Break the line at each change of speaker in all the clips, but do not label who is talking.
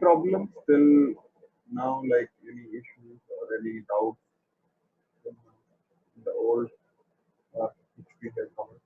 problems till now, like any issues or any doubts in the old which we have covered?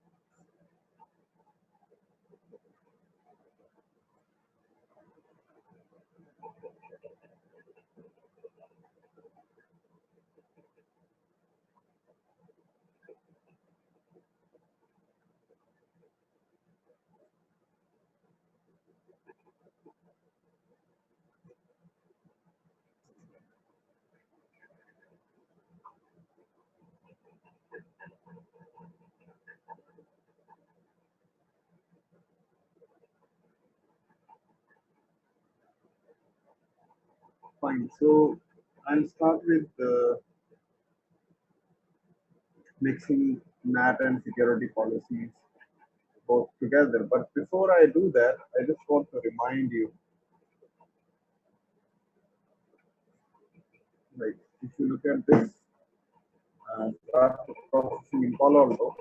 Fine. So I'll start with mixing NAT and security policies both together. But before I do that, I just want to remind you, like if you look at this draft processing in Palo Alto,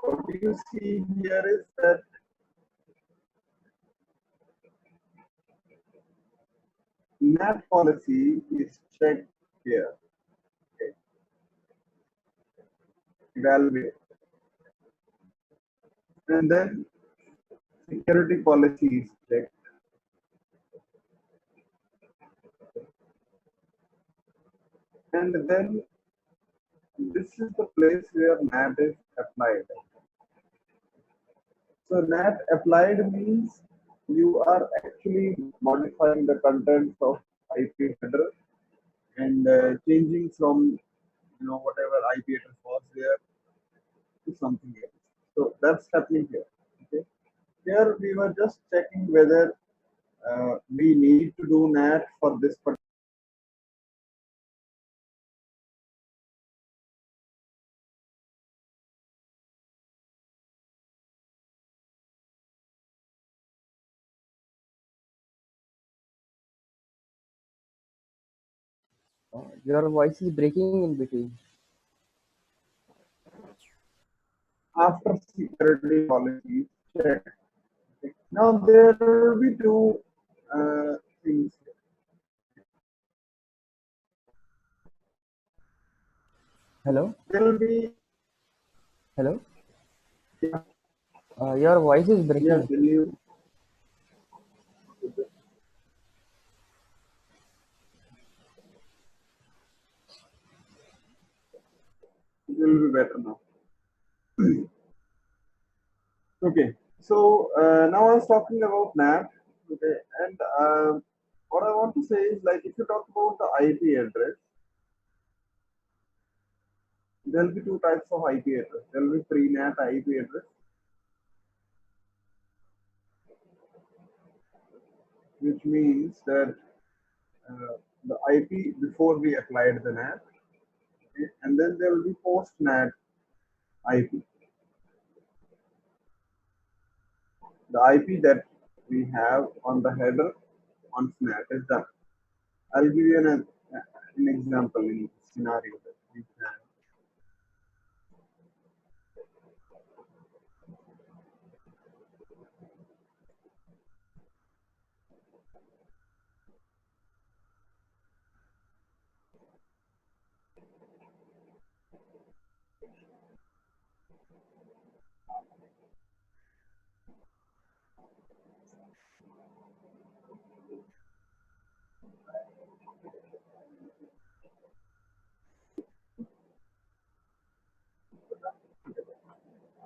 what you see here is that NAT policy is checked here. Okay. Evaluate. And then security policy is checked. And then this is the place where NAT is applied. So NAT applied means you are actually modifying the contents of IP header and changing from whatever IP address was there to something else. So that's happening here. Okay. Here we were just checking whether we need to do NAT for this particular.
Your voice is breaking in between.
After security policies check. Okay. Now there will be two things.
Hello?
There will be
Hello?
yeah,
Your voice is
yeah,
breaking.
can you it will be better now. Okay, so now I was talking about NAT. Okay, and what I want to say is like if you talk about the IP address, there will be two types of IP address. There will be pre-NAT IP address, which means that the IP before we applied the NAT, okay, and then there will be post-NAT IP, the IP that we have on the header once NAT is done. I'll give you an example in scenario that we can.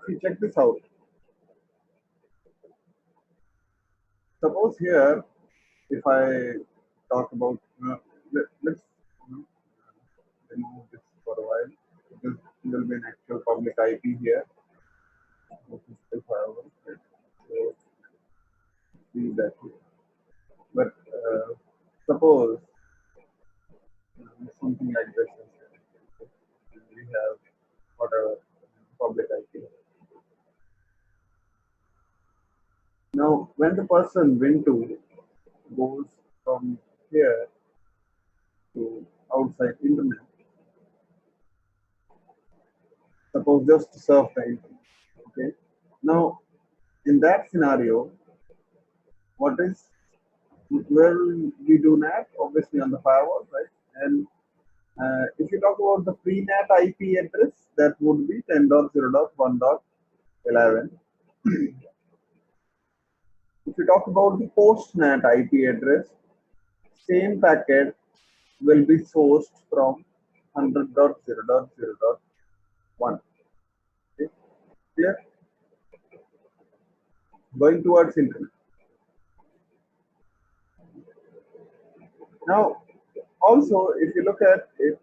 See, check this out. Suppose here, if I talk about, let's remove this for a while because there will be an actual public IP here. Which is still viable, right? So see that here. But suppose something like this is here. We have whatever public IP. Now, when the person Win2 goes from here to outside internet, suppose just to surf the internet. Okay. Now, in that scenario, what is where we do NAT, obviously on the firewall, right? And if you talk about the pre-NAT IP address, that would be 10.0.1.11. If you talk about the post-NAT IP address, same packet will be sourced from 100.0.0.1. Okay? Clear? Going towards internet. Now, also, if you look at it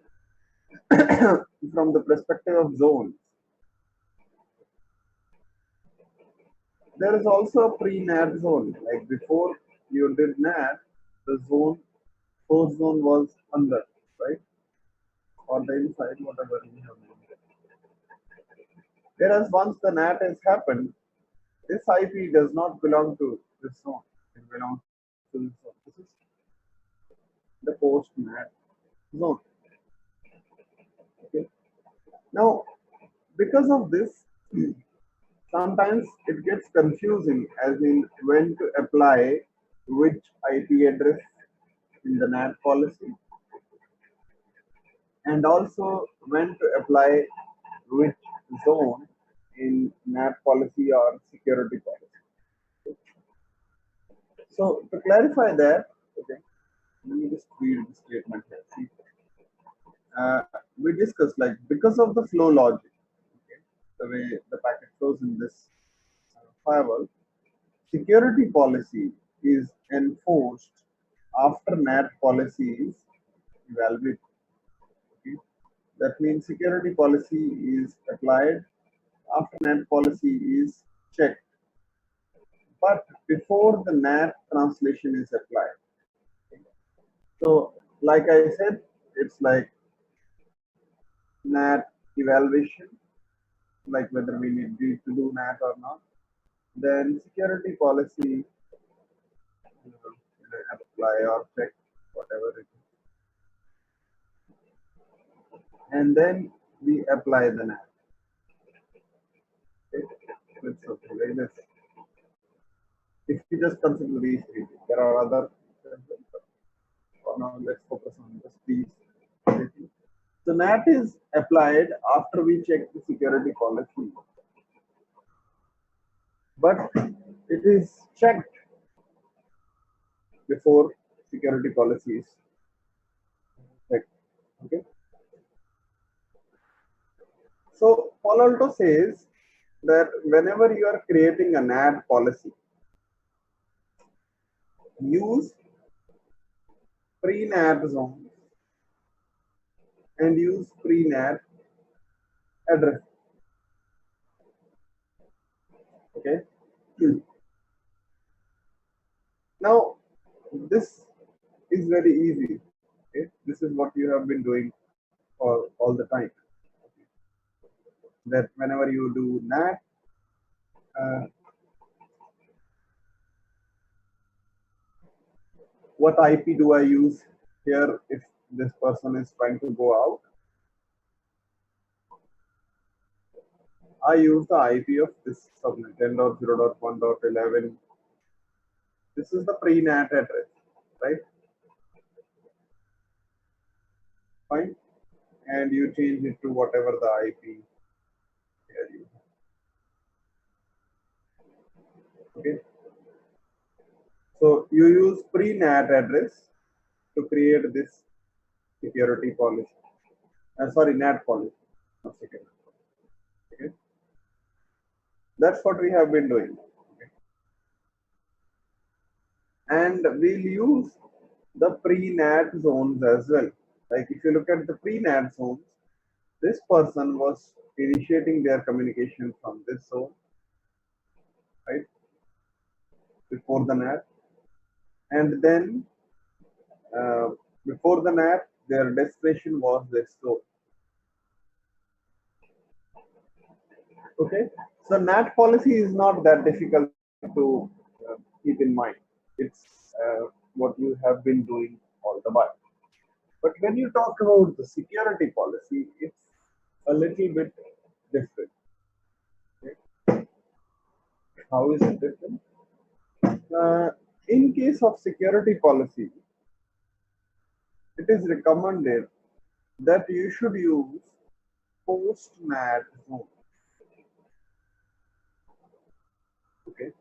from the perspective of zones, there is also a pre-NAT zone. Like before you did NAT, the zone, source zone was under, right? Or the inside, whatever we have named. Whereas once the NAT has happened, this IP does not belong to this zone. It belongs to this zone. This is the post-NAT zone. Okay. Now, because of this, sometimes it gets confusing as in when to apply which IP address in the NAT policy and also when to apply which zone in NAT policy or security policy. So to clarify that, okay, let me just read the statement here. See, we discussed like because of the flow logic, okay, the way the packet flows in this firewall, security policy is enforced after NAT policy is evaluated. Okay? That means security policy is applied after NAT policy is checked, but before the NAT translation is applied. So, like I said, it's like NAT evaluation, like whether we need to do NAT or not. Then security policy, apply or check, whatever it is. And then we apply the NAT. Okay? It's okay, like this. If you just consider these three, there are other. For now, let's focus on just these three. So NAT is applied after we check the security policy, but it is checked before security policy is checked. Okay. So Palo Alto says that whenever you are creating a NAT policy, use pre-NAT zones and use pre-NAT address. Okay. Now this is very easy. Okay? This is what you have been doing for all the time. That whenever you do NAT, what IP do I use here if this person is trying to go out? I use the IP of this subnet 10.0.1.11. This is the pre-NAT address, right? Fine. And you change it to whatever the IP here you have. Okay. So you use pre-NAT address to create this security policy. Sorry, NAT policy, not security. Okay. That's what we have been doing. Okay. And we'll use the pre-NAT zones as well. Like if you look at the pre-NAT zones, this person was initiating their communication from this zone, right, before the NAT, and then before the NAT, their destination was this zone. Okay, so NAT policy is not that difficult to keep in mind. It's what you have been doing all the while. But when you talk about the security policy, it's a little bit different. Okay? How is it different? In case of security policy, it is recommended that you should use post-NAT zone. Okay,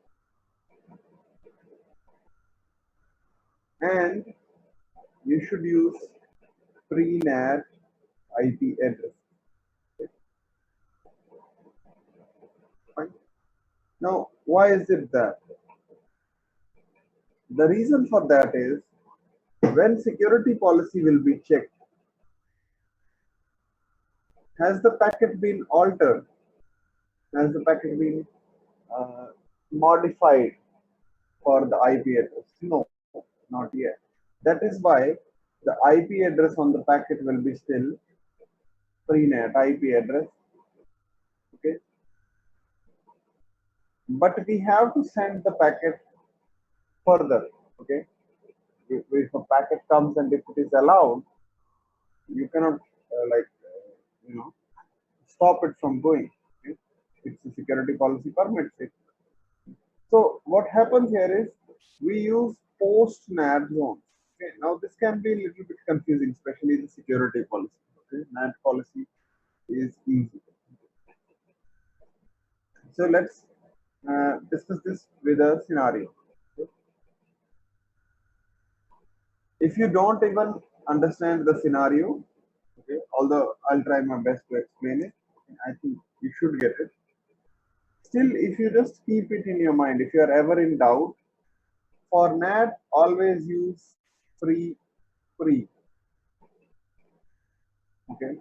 and you should use pre-NAT IP address. Okay, fine. Now, why is it that? The reason for that is when security policy will be checked, has the packet been altered? Has the packet been modified for the IP address? No, not yet. That is why the IP address on the packet will be still pre-NAT IP address. Okay, but we have to send the packet further. Okay, if a packet comes and if it is allowed, you cannot you know stop it from going. Okay? It's a security policy permits it. So what happens here is we use post NAT zones. Okay, now this can be a little bit confusing, especially the security policy. Okay, NAT policy is easy. So let's discuss this with a scenario. Okay? If you don't even understand the scenario, okay, although I'll try my best to explain it, I think you should get it. Still, if you just keep it in your mind, if you are ever in doubt, for NAT, always use free free. Okay,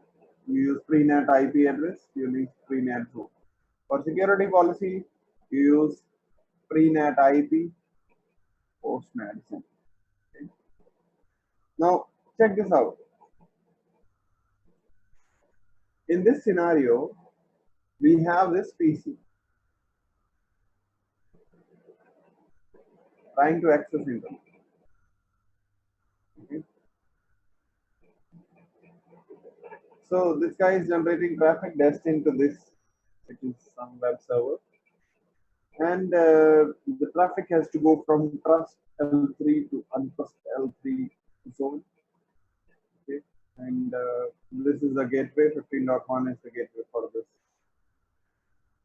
you use pre-NAT IP address, you use pre-NAT zone. For security policy, you use pre-NAT IP, post-NAT zone. Okay. Now, check this out. In this scenario, we have this PC trying to access internet. Okay. So this guy is generating traffic destined to this, which is some web server, and the traffic has to go from trust L3 to untrust L3 zone. Okay, and this is the gateway. 15.1 is the gateway for this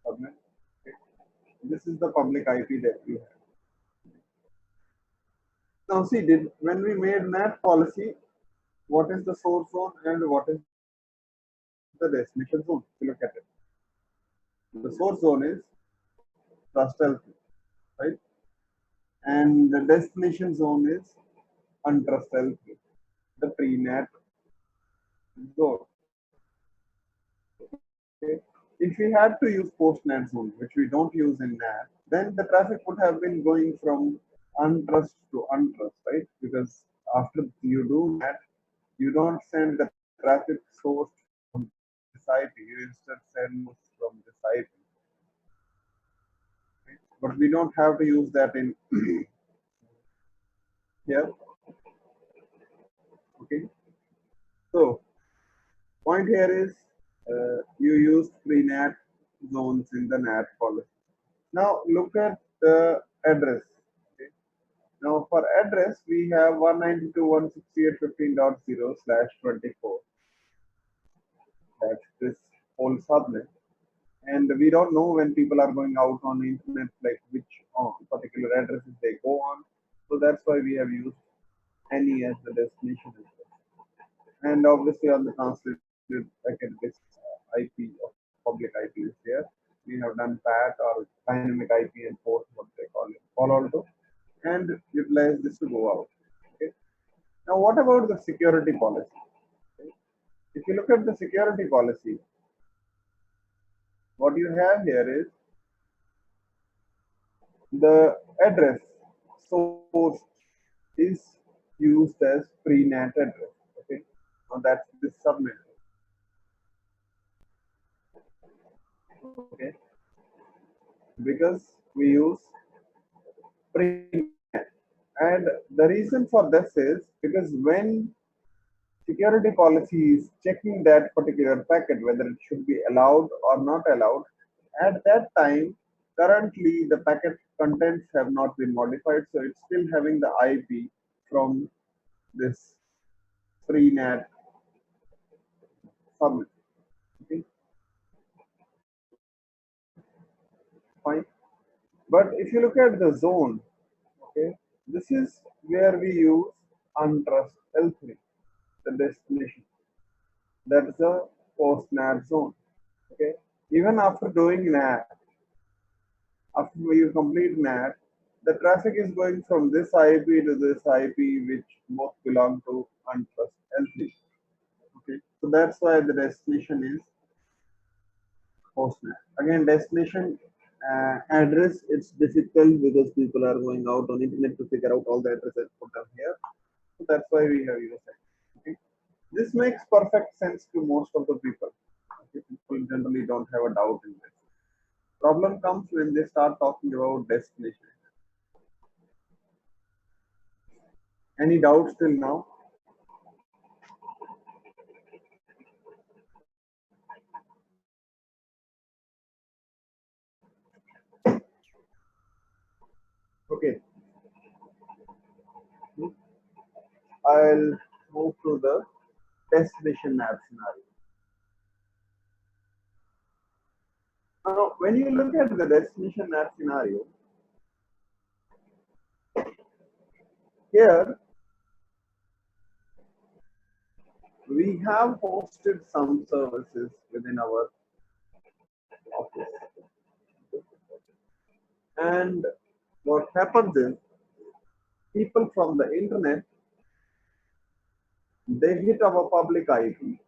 subnet. Okay. This is the public IP that we have. Now see, when we made NAT policy, what is the source zone and what is the destination zone? If you look at it, the source zone is trust L3, right? And the destination zone is untrust L3, the pre-NAT zone. Okay. If we had to use post-NAT zone, which we don't use in NAT, then the traffic would have been going from untrust to untrust, right? Because after you do that, you don't send the traffic source from this IP, you instead send from this IP. Right? But we don't have to use that in here. Okay. So point here is you use pre-NAT zones in the NAT policy. Now look at the address. Okay. Now for address, we have 192.168.15.0/24. That's this whole subnet. And we don't know when people are going out on the internet, like which particular addresses they go on. So that's why we have used any as the destination address. And obviously on the translated packet, this IP of public IP is here. We have done PAT or dynamic IP and port, what they call it, also, and utilize this to go out. Okay. Now, what about the security policy? Okay. If you look at the security policy, what you have here is the address source is used as pre-NAT address. Okay. Now that's this subnet. Okay. Because we use pre-NAT. And the reason for this is because when security policy is checking that particular packet, whether it should be allowed or not allowed, at that time, currently the packet contents have not been modified, so it's still having the IP from this freenet subnet. Okay, fine. But if you look at the zone, okay, this is where we use untrust L3, the destination. That's the post NAT zone. Okay, even after doing NAT, after you complete NAT, the traffic is going from this IP to this IP, which both belong to untrust L3. Okay, so that's why the destination is postnet. Again, destination address, it's difficult because people are going out on internet to figure out all the addresses put them here. So that's why we have used it. Okay. This makes perfect sense to most of the people. Okay. People generally don't have a doubt in this. Problem comes when they start talking about destination. Any doubts till now? Okay. I'll move to the destination map scenario. Now, when you look at the destination map scenario, here we have hosted some services within our office. And what happens is people from the internet, they hit our public IP.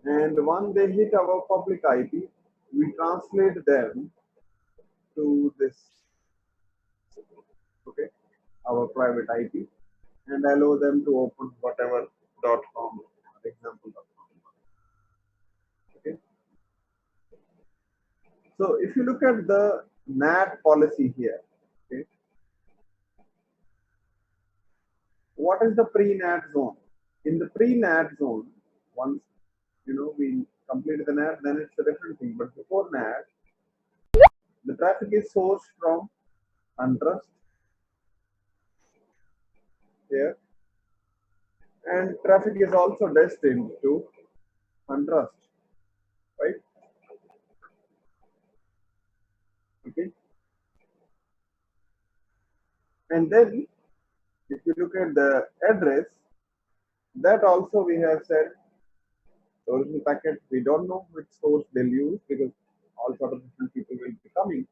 And when they hit our public IP, we translate them to this, okay, our private IP, and allow them to open whatever .com, example.com. Okay. So if you look at the NAT policy here, okay, what is the pre-NAT zone? In the pre-NAT zone, once we complete the NAT, then it's a different thing. But before NAT, the traffic is sourced from untrust here, and traffic is also destined to untrust, right? Okay. And then if you look at the address, that also we have said original packet, we don't know which source they'll use because all sort of different people will be coming.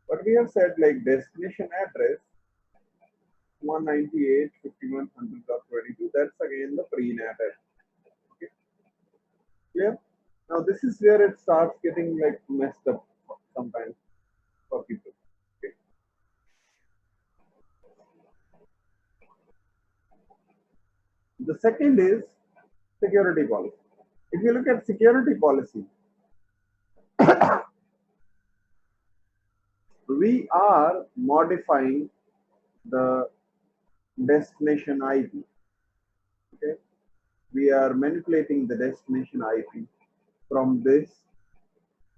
But we have said like destination address 198.51.100.22. That's again the pre-NAT address. Okay. Clear? Now this is where it starts getting like messed up sometimes for people. Okay. The second is security policy. If you look at security policy, we are modifying the destination IP. Okay, we are manipulating the destination IP from this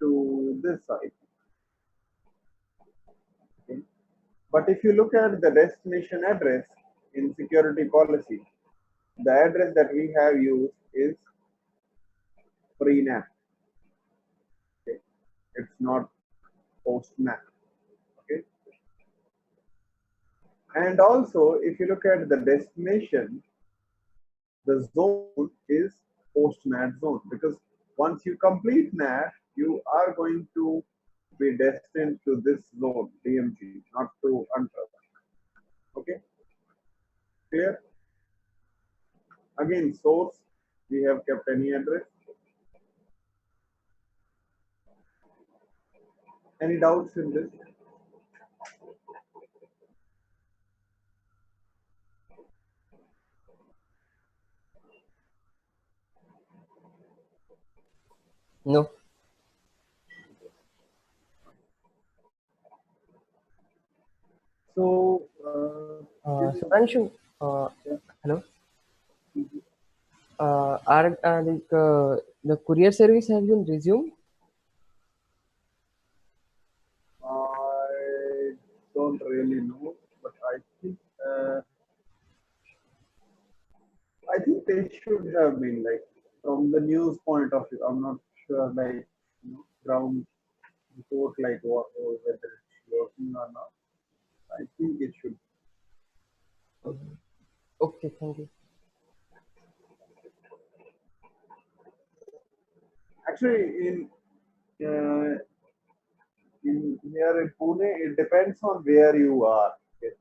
to this IP. Okay. But if you look at the destination address in security policy, the address that we have used is pre-NAT. Okay. It's not post-NAT. Okay. And also, if you look at the destination, the zone is post-NAT zone because once you complete NAT, you are going to be destined to this zone, DMG, not to untrust. Okay, clear? Again, source, we have kept any address. Any doubts in this?
No.
So,
Sudhanshu,
yeah.
hello. Are like the courier service has been resumed?
don't really know, but I think they should have been like from the news point of view. I'm not sure, like ground report, like what or whether it's working or not. I think it should.
Okay, thank you.
Actually, uh, in here in Pune, it depends on where you are. Okay?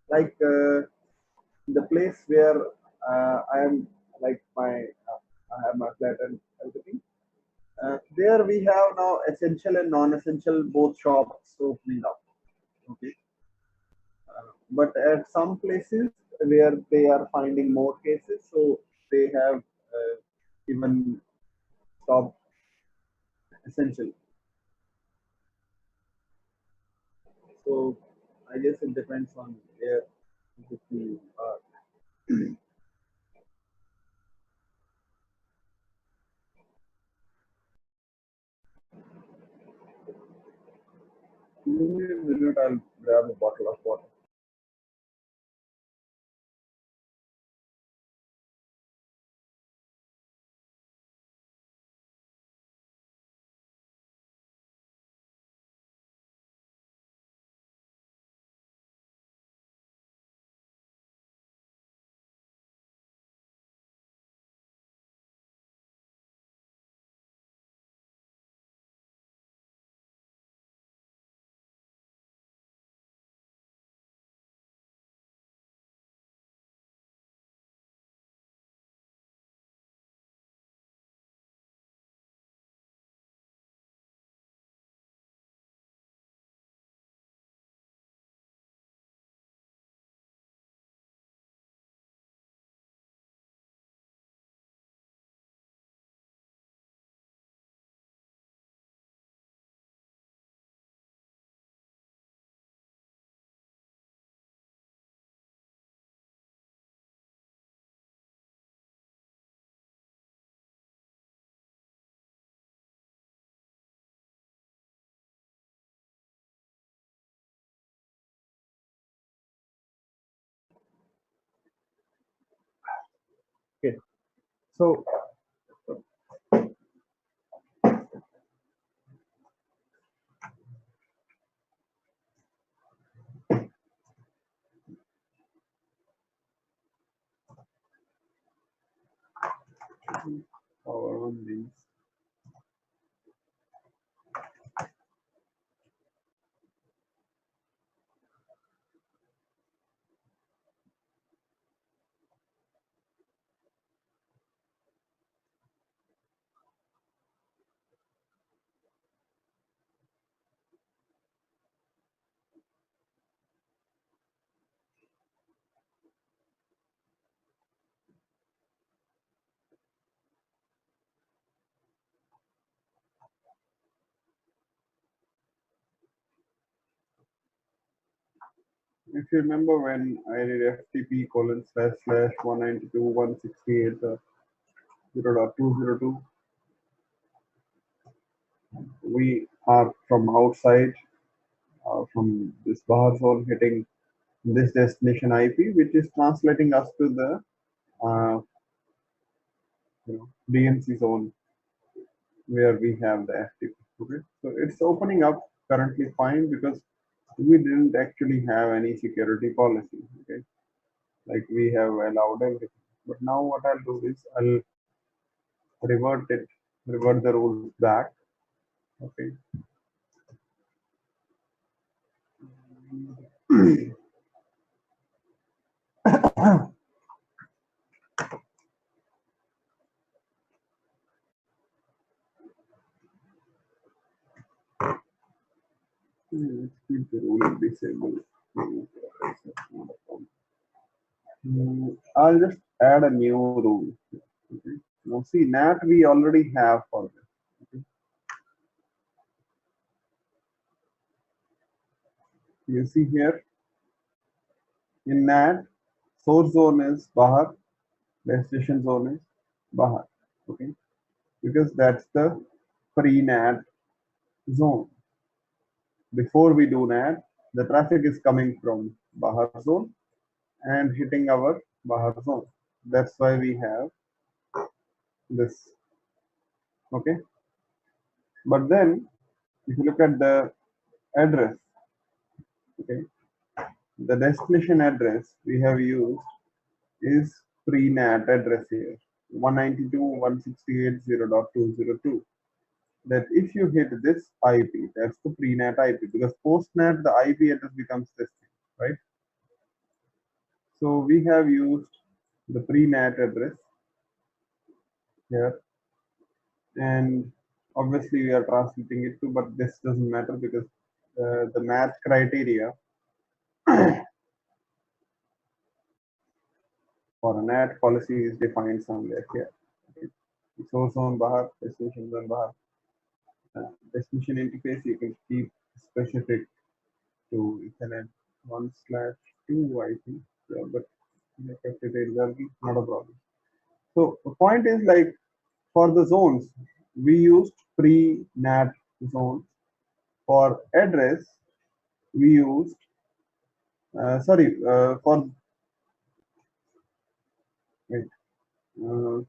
Like the place where I am, like I have my flat and everything. There we have now essential and non-essential both shops opening up. Okay, but at some places where they are finding more cases, so they have even stopped essential. So I guess it depends on where you are. Give me a minute, I'll grab a bottle of water. Okay, so our own means. If you remember when I did FTP colon slash slash 192.168.0.202, we are from outside, from this bar zone hitting this destination IP, which is translating us to the uh, DNC zone where we have the FTP. Okay, so it's opening up currently fine because we didn't actually have any security policy. Okay, like we have allowed everything. But now what I'll do is I'll revert it, revert the rules back. Okay. Let's keep the rule disabled. I'll just add a new rule. Okay. Now see, NAT we already have for this. Okay. You see here in NAT, source zone is Bahar, destination zone is Bahar. Okay, because that's the pre-NAT zone. before we do that, the traffic is coming from Bahar zone and hitting our Bahar zone. That's why we have this. Okay. But then, if you look at the address, okay, the destination address we have used is pre-NAT address here, 192.168.0.202. That if you hit this IP, that's the pre-NAT IP, because post-NAT the IP address becomes this thing, right? So we have used the pre-NAT address here, and obviously we are translating it to, but this doesn't matter because the math criteria for a NAT policy is defined somewhere here. Okay. Source zone Bahar, destination zone Bahar. Destination interface you can keep specific to Ethernet 1/2, I think. Yeah, but I kept it exactly, not a problem. So the point is like for the zones, we used pre-NAT zones. For address, we used for wait, uh,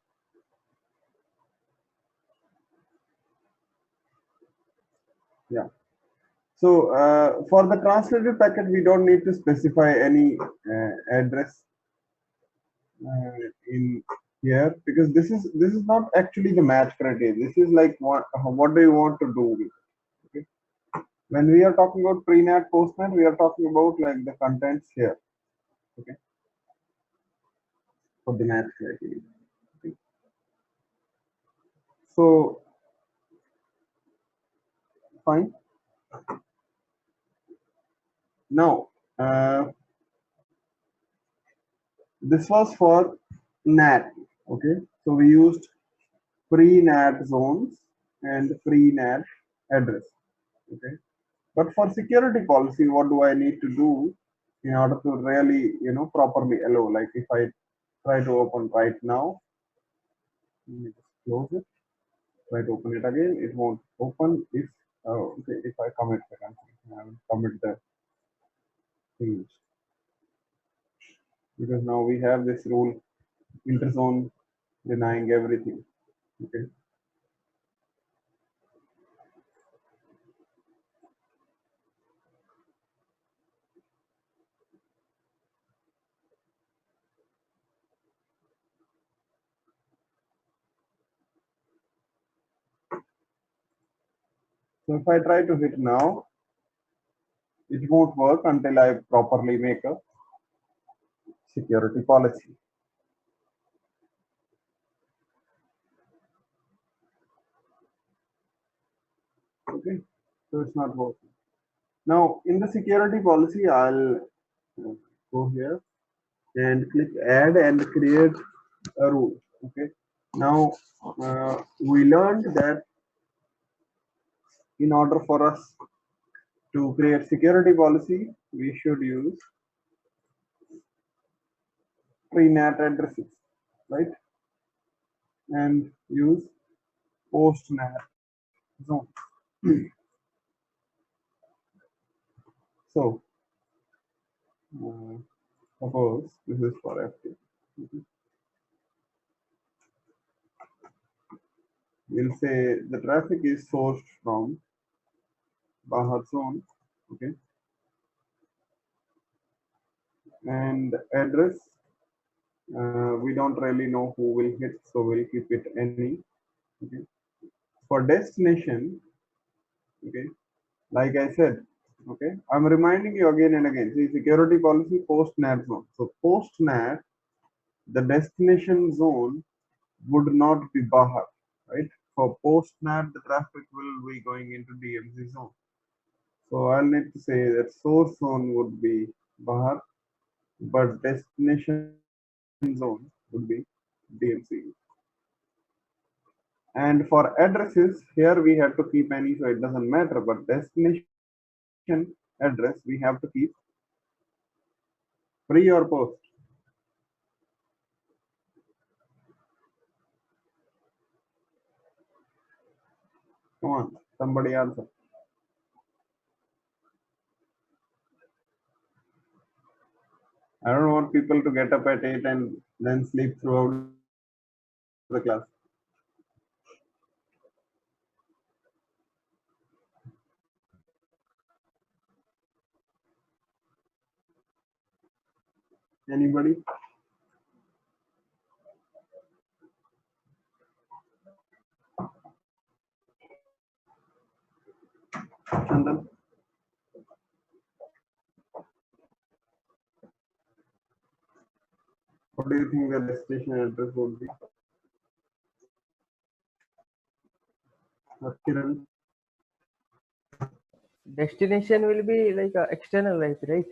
yeah. So for the translated packet, we don't need to specify any address in here because this is not actually the match criteria. This is like what do you want to do with it? Okay. When we are talking about pre-NAT, post-NAT, we are talking about like the contents here. Okay, for the match criteria. Okay. So fine. Now this was for NAT. Okay, so we used pre-NAT zones and pre-NAT address. Okay, but for security policy, what do I need to do in order to really, properly allow? Like if I try to open right now, let me just close it. Try to open it again, it won't open if I commit the configuration. I will commit the things because now we have this rule interzone denying everything. Okay. So if I try to hit now, it won't work until I properly make a security policy. Okay, so it's not working. Now in the security policy, I'll go here and click add and create a rule. Okay. Now we learned that in order for us to create security policy, we should use pre-NAT addresses, right? And use post-NAT zone. So uh, suppose this is for FT. We'll say the traffic is sourced from Bahar zone, okay, and address we don't really know who will hit, so we'll keep it any. Okay. For destination, okay, like I said, okay, I'm reminding you again and again. See, security policy post NAT zone. So post NAT, the destination zone would not be Bahar, right? For post NAT, the traffic will be going into DMZ zone. So I'll need to say that source zone would be Bahar, but destination zone would be DMC. And for addresses, here we have to keep any, so it doesn't matter, but destination address we have to keep pre or post. Come on, somebody answer. I don't want people to get up at 8 and then sleep throughout the class. Anybody? Chandan? What do you think the destination address would be? Kiran?
Destination will be like external IP, right?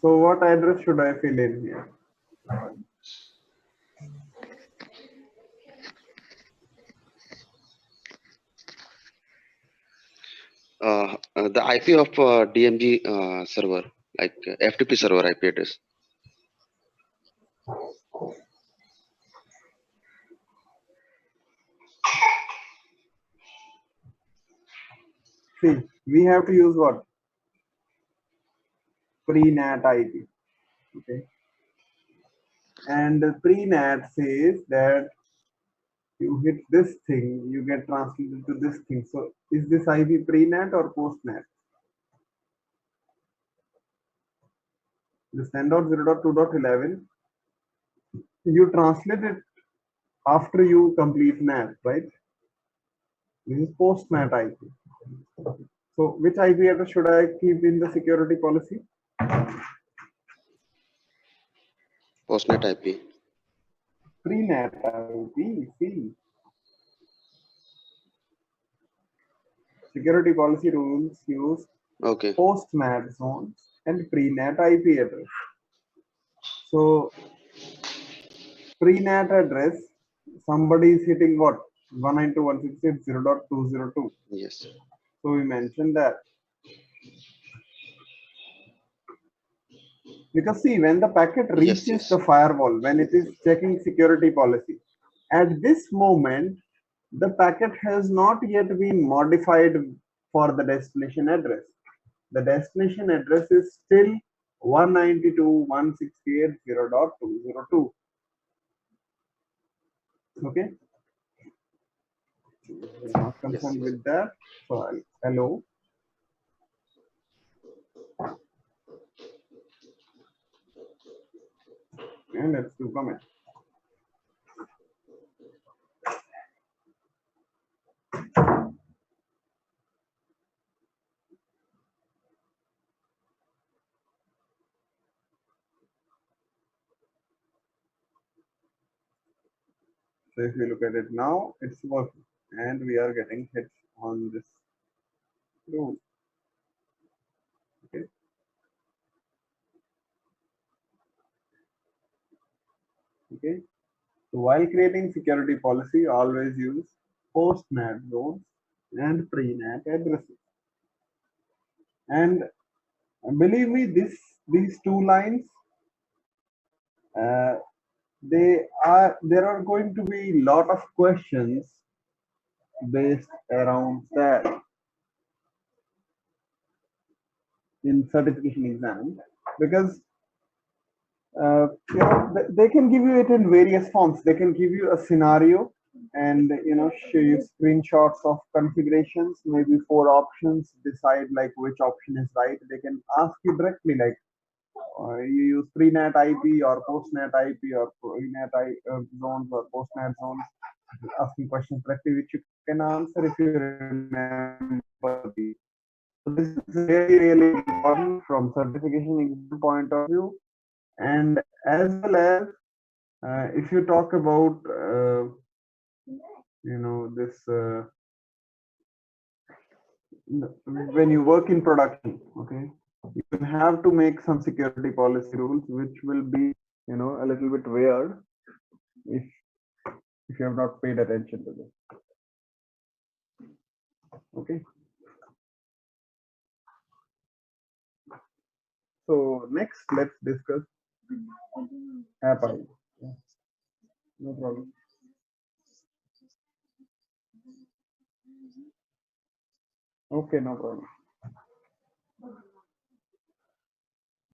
So what address should I fill in here?
The IP of DMG server, like FTP server IP address.
See, we have to use what? Pre-NAT IP. Okay. And pre-NAT says that you hit this thing, you get translated to this thing. So is this IP pre-NAT or post-NAT? This 10.0.2.11, you translate it after you complete NAT, right? This is post-NAT IP. So which IP address should I keep in the security policy?
Postnet IP.
Pre-NAT IP, see. Security policy rules use
Okay.
post-NAT zones and pre-NAT IP address. So pre-NAT address, somebody is hitting what? 192.168.0.202.
Yes.
So we mentioned that. Because see, when the packet
Yes.
reaches the firewall, when it is checking security policy, at this moment, the packet has not yet been modified for the destination address. The destination address is still 192.168.0.202. Okay, we're not
Yes.
concerned with that. So I'll hello. And let's do comment. So if you look at it now, it's working and we are getting hits on this rule. Okay. Okay. So while creating security policy, always use post-NAT zones and pre-NAT addresses. And believe me, these two lines, uh, there are going to be a lot of questions based around that in certification exams, because they can give you it in various forms. They can give you a scenario and show you screenshots of configurations, maybe 4 options, decide like which option is right. They can ask you directly like you use pre-NAT IP or post-NAT IP or pre-NAT zones or post-NAT zones, asking questions directly which you can answer if you remember these. So this is really important from certification exam point of view, and as well as if you talk about this when you work in production, okay, you have to make some security policy rules which will be a little bit weird if you have not paid attention to this. Okay, so next let's discuss app ID. Yeah, no problem. Okay, no problem.